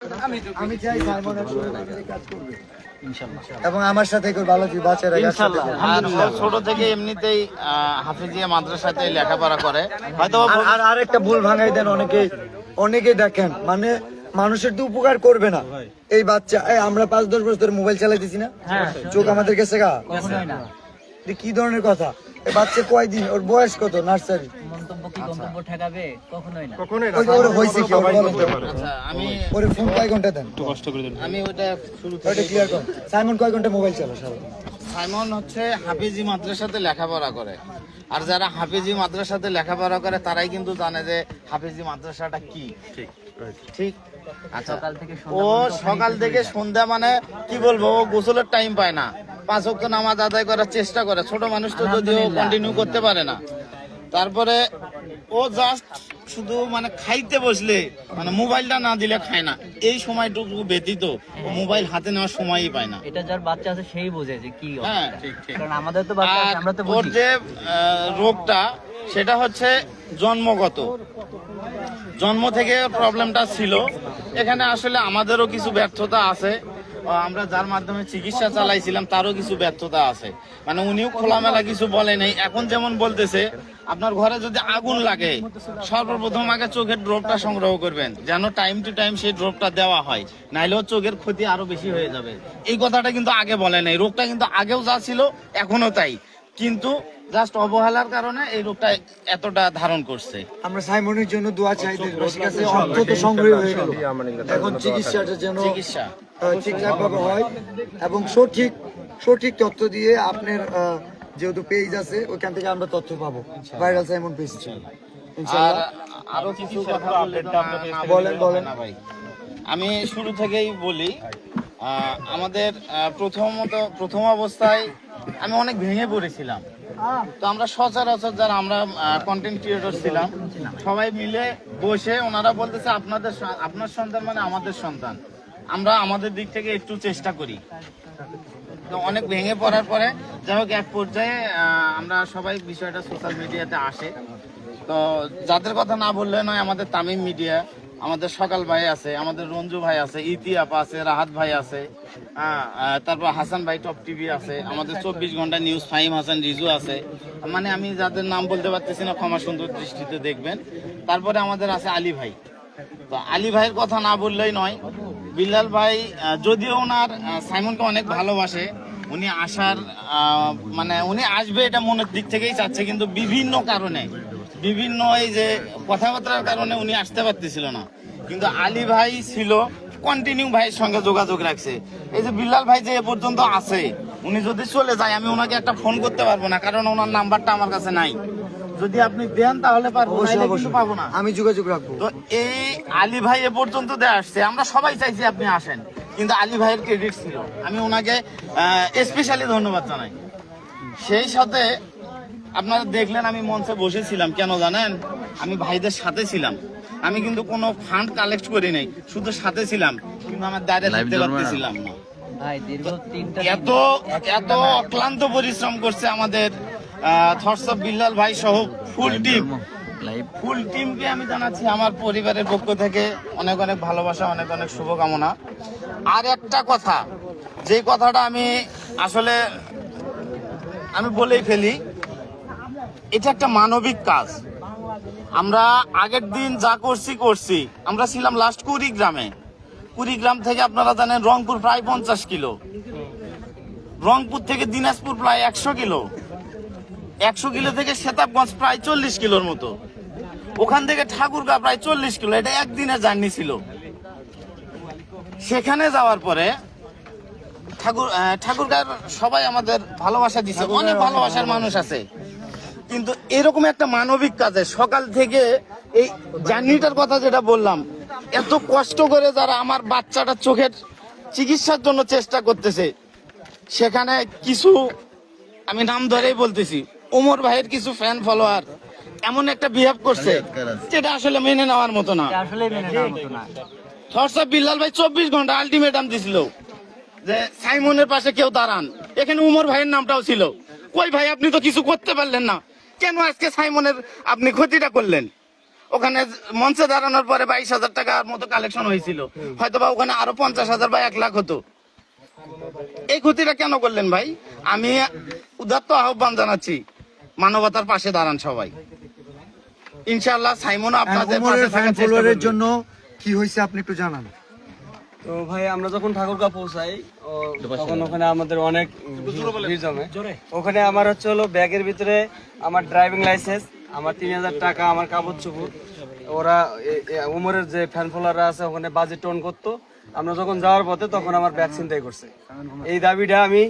আমি চাই সাইমনের কাজ করবে এবং আমার সাথে কেউ ভালো বাচ্চারা ছোট থেকে এমনিতেই হাফিজিয়া মাদ্রাসাতে লেখাপড়া করে। হয়তো আর আরেকটা ভুল ভাঙাই দেন অনেকেই দেখেন, মানে মানুষের তো উপকার করবে না এই বাচ্চা। আমরা 5-10 বছর মোবাইল চালাইতেছি না, চোখ আমাদের কাছে কি ধরনের কথা? বাচ্চা কয়দিন, ওর বয়স কত? নার্সারি। ফোন কয় ঘন্টা দেন? আমি ওটা ক্লিয়ার করেন। সাইমন কয় ঘন্টা মোবাইল চালায় সারাদিন? সাইমন হচ্ছে হাফিজি মাদ্রাসাতে লেখাপড়া করে, আর যারা হাফিজি মাদ্রাসাতে লেখাপড়া করে তারাই কিন্তু জানে যে হাফিজি মাদ্রাসাটা কি। ঠিক আচ্ছা, ও সকাল থেকে সন্ধ্যা, মানে কি বলবো, ও গোসলের টাইম পায় না, 5 ওয়াক্ত নামাজ আদায় করার চেষ্টা করে। ছোট মানুষ তো যদিও কন্টিনিউ করতে পারে না। তারপরে ও জাস্ট শুধু মানে খাইতে বসলে মানে মোবাইলটা না দিলে খায় না, এই সময়টুকু ব্যতীত ও মোবাইল হাতে নেওয়ার সময়ই পায় না। এটা যার বাচ্চা আছে সেই বোঝে যে কি। হ্যাঁ, কারণ আমাদের তো বাচ্চা আছে, আমরা তো বুঝি। ওর যে রোগটা সেটা হচ্ছে জন্মগত, জন্ম থেকে প্রবলেমটা ছিল। এখানে আসলে আমাদেরও কিছু ব্যর্থতা আছে, আমরা যার মাধ্যমে চিকিৎসা চালাইছিলাম তারও কিছু ব্যর্থতা আছে। মানে উনিও খোলামেলা কিছু বলে নাই। এখন যেমন বলতেছে, আপনার ঘরে যদি আগুন লাগে সর্বপ্রথম আগে চোখের ড্রপটা সংগ্রহ করবেন, যেন টাইম টু টাইম সেই ড্রপটা দেওয়া হয়, নাইলেও চোখের ক্ষতি আরো বেশি হয়ে যাবে। এই কথাটা কিন্তু আগে বলে নাই। রোগটা কিন্তু আগেও যা ছিল এখনো তাই, কিন্তু জাস্ট অবহেলার কারণে এই রোগটা এতটা ধারণ করছে। আমরা সাইমনের জন্য দোয়া চাই, দেশবাসীর কাছে অর্থ তো সংগ্রহ হয়ে গেল, এখন চিকিৎসাটা যেন ঠিকঠাক ভাবে হয় এবং সঠিক তথ্য দিয়ে আপনার যেহেতু পেজ আছে ওইখান থেকে আমরা তথ্য পাবো, ভাইরাল সাইমন পেজ। আরো কিছু কথা বলেন ভাই। আমি শুরু থেকেই বলি, আমাদের প্রথম অবস্থায় আমি অনেক ভেঙে পড়েছিলাম। তো আমরা সচরাচর যারা আমরা কন্টেন্ট ক্রিয়েটর ছিলাম সবাই মিলে বসে ওনারা বলতেছে আপনার সন্তান মানে আমাদের সন্তান, আমরা আমাদের দিক থেকে একটু চেষ্টা করি। তো অনেক ভেঙে পড়ার পরে যাই হোক এক পর্যায়ে আমরা সবাই বিষয়টা সোশ্যাল মিডিয়াতে আসে। তো যাদের কথা না বললে নয়, আমাদের তামিম মিডিয়া, আমাদের সকাল ভাই আছে, আমাদের রঞ্জু ভাই আছে, ইতি আপা আছে, রাহাত ভাই আছে, তারপর হাসান ভাই টপ টিভি আছে, আমাদের 24 ঘন্টা নিউজ ফাহিম হাসান রিজু আছে। মানে আমি যাদের নাম বলতে পারতেছি না, ক্ষমা সুন্দর দৃষ্টিতে দেখবেন। তারপরে আমাদের আছে আলী ভাই। তো আলী ভাইয়ের কথা না বললেই নয়, বিল্লাল ভাই যদিও ওনার সাইমনকে অনেক ভালোবাসে, উনি আসার মানে উনি আসবে এটা মনের দিক থেকেই চাচ্ছে, কিন্তু বিভিন্ন কারণে, বিভিন্ন এই যে কথাবার্তার কারণে উনি আসতে পারতেছিল না। কিন্তু আলী ভাই ছিল কন্টিনিউ ভাইয়ের সঙ্গে যোগাযোগ রাখছে। এই যে বিল্লাল ভাই যে এ পর্যন্ত আছে, উনি যদি চলে যায় আমি ওনাকে একটা ফোন করতে পারবো না, কারণ ওনার নাম্বারটা আমার কাছে নাই। যদি আপনি দেন তাহলে পারবো, কিন্তু পাবো না, আমি যোগাযোগ রাখবো। তো এই আলী ভাই এ পর্যন্ত দিয়ে আসছে, আমরা সবাই চাইছি আপনি আসেন, কিন্তু আলী ভাইয়ের ক্রেডিট ছিল, আমি ওনাকে স্পেশালি ধন্যবাদ জানাই। সেই সাথে আপনারা দেখলেন আমি মঞ্চে বসেছিলাম, কেন জানেন? আমি ভাইদের সাথে ছিলাম, আমি কিন্তু কোনো ফান্ড কালেক্ট করি নাই, শুধু সাথে ছিলাম, কিন্তু আমার দাঁড়িয়ে থাকতে পারতেছিলাম না। এত অক্লান্ত পরিশ্রম করছে আমাদের থটস অফ বিল্লাল ভাই সহ ফুল টিমকে আমি জানাচ্ছি আমার পরিবারের পক্ষ থেকে অনেক অনেক ভালোবাসা, অনেক অনেক শুভকামনা। আর একটা কথা, যে কথাটা আমি আসলে বলেই ফেলি, এটা একটা মানবিক কাজ। আমরা আগের দিন যা করছি, আমরা ছিলাম লাস্ট কুড়িগ্রাম থেকে আপনারা জানেন রংপুর প্রায় 50 কিলো, রংপুর থেকে দিনাজপুর প্রায় 100 কিলো, 100 কিলো থেকে সেতাবগঞ্জ প্রায় 40 কিলোর মতো, ওখান থেকে ঠাকুরগাঁ প্রায় 40 কিলো। এটা একদিনের জার্নি ছিল। সেখানে যাওয়ার পরে ঠাকুরগাঁর সবাই আমাদের ভালোবাসা দিচ্ছে, অনেক ভালোবাসার মানুষ আছে, কিন্তু এরকম একটা মানবিক কাজে সকাল থেকে এই জার্নিটার কথা যেটা বললাম, এত কষ্ট করে যারা আমার বাচ্চাটা চোখের চিকিৎসার জন্য চেষ্টা করতেছে, সেখানে কিছু আমি নাম ধরেই বলতেছি, ওমর ভাইয়ের কিছু ফ্যান ফলোয়ার এমন একটা বিহেভ করছে যেটা আসলে মেনে নেওয়ার মতো না। থটস অফ বিল্লাল ভাই 24 ঘন্টা আলটিমেটাম দিছিল যে সাইমনের পাশে কেউ দাঁড়ান। এখানে উমর ভাইয়ের নামটাও ছিল। কই ভাই, আপনি তো কিছু করতে পারলেন না, কেন আজকে সাইমনের আপনি ক্ষতিটা করলেন? ওখানে মঞ্চে দাঁড়ানোর পরে 22,000 টাকার মতো কালেকশন হয়েছিল, হয়তো বা ওখানে আরো 50,000 বা 1 লাখ হতো। এই ক্ষতিটা কেন করলেন ভাই? আমি উদাত্ত আহ্বান জানাচ্ছি, মানবতার পাশে দাঁড়ান সবাই। ইনশাআল্লাহ সাইমন আপনাদের পাশে থাকার চেষ্টা ফলোয়ারের করবে। জন্য কি হয়েছে আপনি একটু জানান। তো ভাই আমরা যখন ঠাকুরগাঁও পৌঁছাই তখন ওখানে আমাদের অনেক ভিড় জমে। ওখানে আমার হচ্ছে হলো ব্যাগের ভিতরে আমার ড্রাইভিং লাইসেন্স, আমার 3,000 টাকা, আমার কাপড় চোপড়। ওরা উমরের যে ফ্যান ফলোয়াররা আছে ওখানে বাজে টোন করতো। আমরা যখন যাওয়ার পথে তখন আমার ব্যাগ ছিনতাই করছে। এই দাবিটা আমি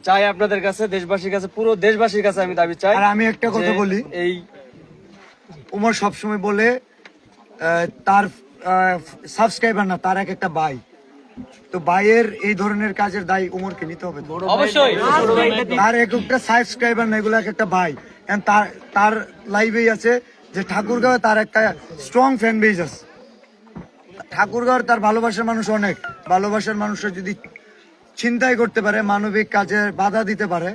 চাই আপনাদের কাছে, দেশবাসীর কাছে, পুরো দেশবাসীর কাছে আমি দাবি চাই। আর আমি একটা কথা যে বলি, এই উমর সবসময় বলে তার সাবস্ক্রাইবার না, তার একটা ভাই। তো ভাইয়ের এই ধরনের কাজের দায় উমরকে নিতে হবে। অবশ্যই তার একটা সাবস্ক্রাইবার না, এগুলো একটা ভাই। And তার লাইভেই আছে যে ঠাকুরগাঁও তার একটা স্ট্রং ফ্যান বেজ আছে। ঠাকুরগাঁওর তার ভালোবাসার মানুষ অনেক, ভালোবাসার মানুষরা যদি চিন্তাই করতে পারে, মানবিক কাজে বাধা দিতে পারে,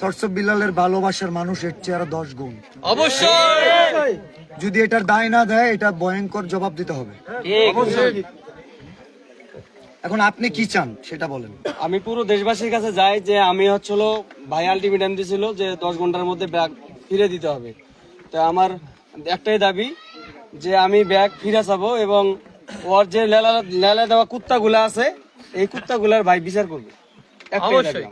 তরসব বিলালের ভালোবাসার মানুষ এর চেয়ে আরো 10 গুণ। অবশ্যই যদি এটার দায় না দেয়, এটা ভয়ঙ্কর জবাব দিতে হবে। এখন আপনি কি চান সেটা বলেন। আমি পুরো দেশবাসীর কাছে যাই যে আমি হচ্ছিল ভাই আলটিমেটাম দিয়েছিল যে 10 ঘন্টার মধ্যে ব্যাগ ফিরে দিতে হবে। তো আমার একটাই দাবি যে আমি ব্যাগ ফিরে চাবো এবং ওর যে লেলা দেওয়া কুত্তাগুলো আছে এই কুত্তাগুলার ভাই বিচার করবে। অবশ্যই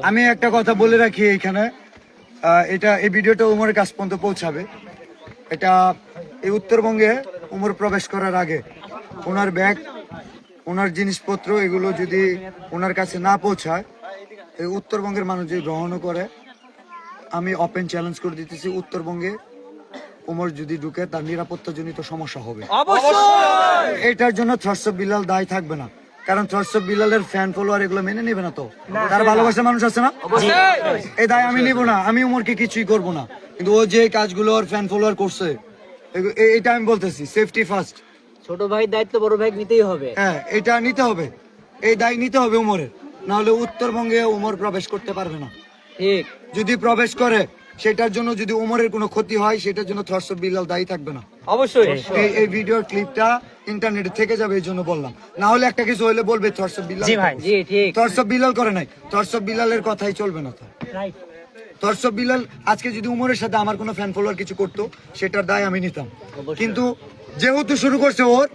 আমি একটা কথা বলে রাখি এখানে, এই ভিডিওটা উমরের কাছ পর্যন্ত পৌঁছাবে। এটা এই উত্তরবঙ্গে উমর প্রবেশ করার আগে ওনার ব্যাগ, ওনার জিনিসপত্র এগুলো যদি ওনার কাছে না পৌঁছায়, এই উত্তরবঙ্গের মানুষ যদি গ্রহণ করে, আমি ওপেন চ্যালেঞ্জ করে দিতেছি, উত্তরবঙ্গে উমর যদি ঢুকে তার নিরাপত্তাজনিত সমস্যা হবে। এটার জন্য থরসব বিলাল দায় থাকবে না, কারণ থরসব বিলালের ফ্যান ফলোয়ার এগুলো মেনে নেবে না। তো তার ভালোবাসার মানুষ আছে না, এই দায় আমি নিব না। আমি উমরকে কিছুই করব না, কিন্তু ও যে কাজগুলো ওর ফ্যান ফলোয়ার করছে এটা আমি বলতেছি সেফটি ফার্স্ট। ছোট ভাইয়ের দায়িত্ব বড় ভাই নিতেই হবে। হ্যাঁ, এটা নিতে হবে, এই দায় নিতে হবে উমরের, না হলে উত্তরবঙ্গে উমর প্রবেশ করতে পারবে না। ঠিক, যদি প্রবেশ করে সেটার জন্য যদি উমরের কোনো ক্ষতি হয়, সেটার জন্য থরসব বিলাল দায়ী থাকবে না। অবশ্যই এই ভিডিওর ক্লিপটা ইন্টারনেটে থেকে যাবে, এই জন্য বললাম। না হলে একটা কিছু হলে বলবে থরসব বিলাল। জি ঠিক। থরসব বিলাল করে নাই, থরসব বিলালের কথাই চলবে না। তো থরসব বিলাল আজকে যদি উমরের সাথে আমার কোনো ফ্যান ফলোয়ার কিছু করতো, সেটার দায় আমি নিতাম। কিন্তু যেহেতু শুরু করছে ওর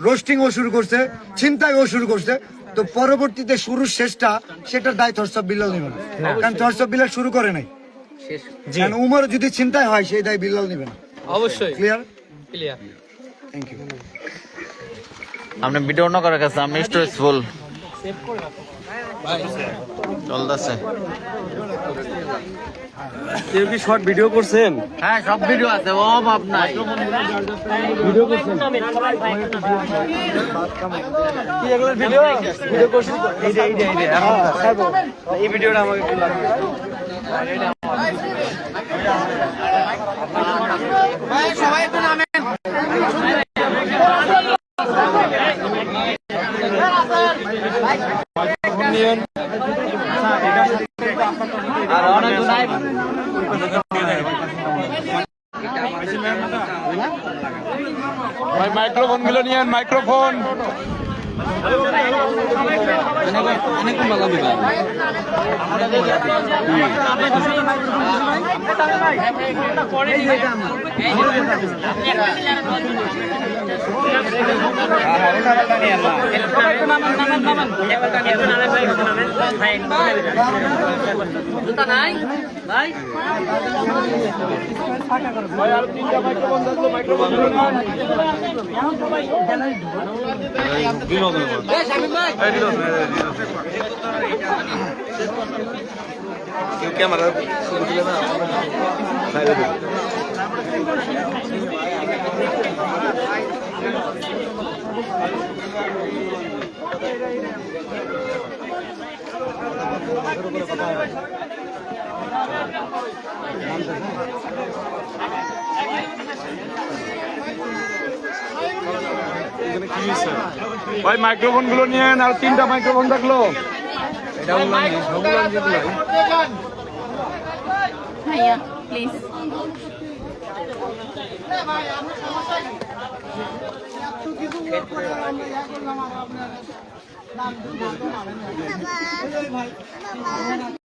রোস্টিং, ও শুরু করছে ছিনতাই, ও শুরু করছে, তো পরবর্তীতে শুরুর শেষটা সেটার দায় থরসব বিলাল নেবে না, কারণ থরসব বিলাল শুরু করে নাই। কারণ উমর যদি ছিনতাই হয়, সেই দায় বিলাল নেবে না। অবশ্যই ক্লিয়ার? ক্লিয়ার। Thank you. আপনি ভিডিও না করার কাছে আমি স্ট্রেসফুল চলতেছে। কেউ কি শর্ট ভিডিও করছেন? হ্যাঁ, সব ভিডিও আছে, অভাব নাই। ভিডিও করছেন? কি এগুলোর ভিডিও করছেন? এই ভিডিওটা আমাকে একটু লাগবে। সবাই একটু নামেন। আর অনেক নাই ভাই মাইক্রোফোন গুলো নিয়েন, মাইক্রোফোন। জুতা নাই ভাই, ভাই আর 3টা মাইক্রোফোন থাকলো, মাইক্রোফোন গুলো নিয়েন। ভাই মাইক্রোফোন গুলো নিয়েন, আর 3টা মাইক্রোফোন থাকলো। ভাইয়া প্লিজ ভাই আমরা সমস্যায় এত কিছু করে আমরা ইয়া করলাম আর আপনার নাম ভাই